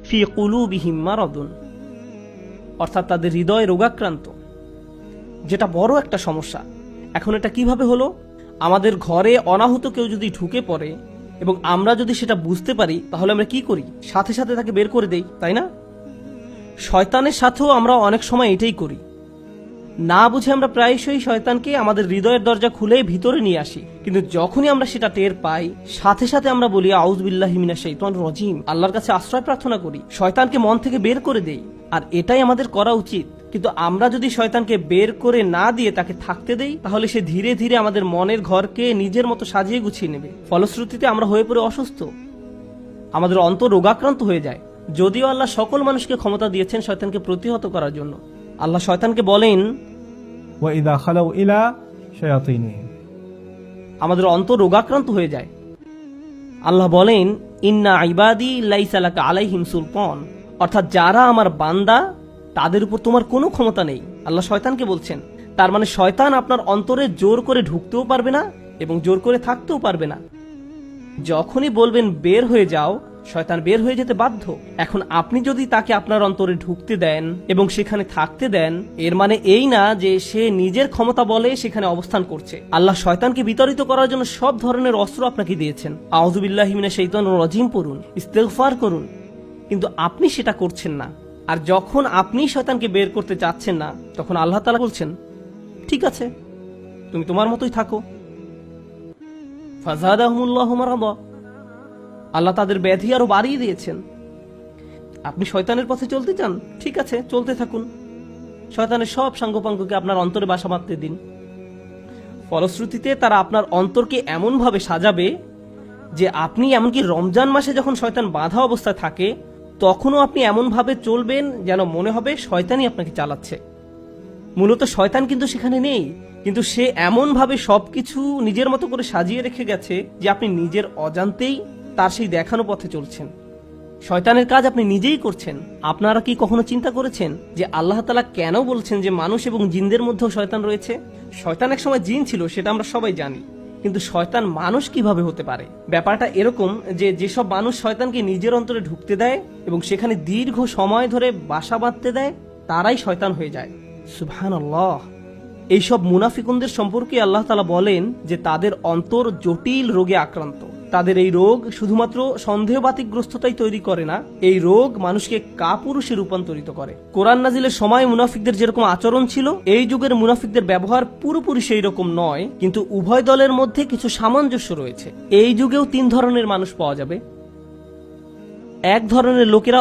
ফি কুলুবিহিম মারাদুন, অর্থাৎ তাদের হৃদয় রোগাক্রান্ত, যেটা বড় একটা সমস্যা। এখন এটা কিভাবে হলো? আমাদের ঘরে অনাহুত কেউ যদি ঢুকে পড়ে এবং আমরা যদি সেটা বুঝতে পারি, তাহলে আমরা কি করি? সাথে সাথে তাকে বের করে দেই, তাই না? শয়তানের সাথেও আমরা অনেক সময় এটাই করি। না বুঝে আমরা প্রায়শই শয়তানকে আমাদের হৃদয়ের দরজা খুলে ভিতরে নিয়ে আসি, কিন্তু যখনই আমরা সেটা টের পাই, সাথে সাথে আমরা বলি আউযু বিল্লাহি মিনাশ শাইতানির রাজিম, আল্লাহর কাছে আশ্রয় প্রার্থনা করি, শয়তানকে মন থেকে বের করে দেই। আর এটাই আমাদের করা উচিত। কিন্তু আমরা যদি শয়তানকে বের করে না দিয়ে তাকে থাকতে দেই, তাহলে সে ধীরে ধীরে আমাদের মনের ঘরকে নিজের মতো সাজিয়ে গুছিয়ে নেবে। ফলশ্রুতিতে আমরা হয়ে পড়ে অসুস্থ, আমাদের অন্তর রোগাক্রান্ত হয়ে যায়। যদিও আল্লাহ সকল মানুষকে ক্ষমতা দিয়েছেন শয়তানকে প্রতিহত করার জন্য। আল্লাহ শয়তানকে বলেন, وَإِذَا خَلَوْا إِلَى شَيَاطِينِهِمْ, আমাদের অন্তর রোগাক্রান্ত হয়ে যায়। আল্লাহ বলেন, ইন্না ইবাদি লাইসা লাকা আলাইহিম সুলতান, অর্থাৎ যারা আমার বান্দা তাদের উপর তোমার কোনো ক্ষমতা নেই। আল্লাহ শয়তানকে বলছেন। তার মানে শয়তান আপনার অন্তরে জোর করে ঢুকতেও পারবে না এবং জোর করে থাকতেও পারবে না। যখনই বলবেন বের হয়ে যাও, শয়তান বের হয়ে যেতে বাধ্য। এখন আপনি যদি তাকে আপনার অন্তরে ঢুকতে দেন এবং সেখানে থাকতে দেন, এর মানে এই না যে সে নিজের ক্ষমতা বলে সেখানে অবস্থান করছে। আল্লাহ শয়তানকে বিতাড়িত করার জন্য সব ধরনের অস্ত্র আপনাকে দিয়েছেন। আউযু বিল্লাহি মিনাশ শাইতানির রাজিম পড়ুন, ইস্তিগফার করুন, কিন্তু আপনি সেটা করছেন না। আর যখন আপনি শয়তানকে বের করতে চাচ্ছেন না, তখন আল্লাহ তাআলা বলছেন, ঠিক আছে, তুমি তোমার মতোই থাকো। ফাযাদাহুমুল্লাহু মারাদা, আল্লাহ তাদের ব্যাধি আরো বাড়িয়ে দিয়েছেন। আপনি শয়তানের পথে চলতে চান, ঠিক আছে, চলতে থাকুন। শয়তানের সব সাঙ্গপাঙ্গকে আপনার অন্তরে বাসা বাঁধতে দিন। ফলশ্রুতিতে তারা আপনার অন্তরকে এমনভাবে সাজাবে যে আপনি, এমনকি রমজান মাসে যখন শয়তান বাঁধা অবস্থায় থাকে, তখনও আপনি এমনভাবে চলবেন যেন মনে হবে শয়তানই আপনাকে চালাচ্ছে। মূলত শয়তান কিন্তু সেখানে নেই, কিন্তু সে এমনভাবে সবকিছু নিজের মতো করে সাজিয়ে রেখে গেছে যে আপনি নিজের অজান্তেই তার সেই দেখানো পথে চলছেন। শয়তানের কাজ আপনি নিজেই করছেন। আপনারা কি কখনো চিন্তা করেছেন যে আল্লাহ তাআলা কেন বলছেন যে মানুষ এবং জিনদের মধ্যেও শয়তান রয়েছে? শয়তান এক সময় জিন ছিল, সেটা আমরা সবাই জানি, কিন্তু শয়তান মানুষ কিভাবে হতে পারে? ব্যাপারটা এরকম যে যেসব মানুষ শয়তানকে নিজের অন্তরে ঢুকতে দেয় এবং সেখানে দীর্ঘ সময় ধরে বাসা বাঁধতে দেয়, তারাই শয়তান হয়ে যায়। সুবহানাল্লাহ। এইসব মুনাফিকুনদের সম্পর্কে আল্লাহ তাআলা বলেন যে তাদের অন্তর জটিল রোগে আক্রান্ত। তাদের এই রোগ শুধুমাত্র সন্দেহবাতিকগ্রস্ততাই তৈরি করে না, এই রোগ মানুষকে কাপুরুষে রূপান্তরিত করে। কোরআন নাজিলের সময় মুনাফিকদের যেরকম আচরণ ছিল, এই যুগের মুনাফিকদের ব্যবহার পুরোপুরি সেই রকম নয়, কিন্তু উভয় দলের মধ্যে কিছু সামঞ্জস্য রয়েছে। এই যুগেও তিন ধরনের মানুষ পাওয়া যাবে। এক ধরনের লোকেরা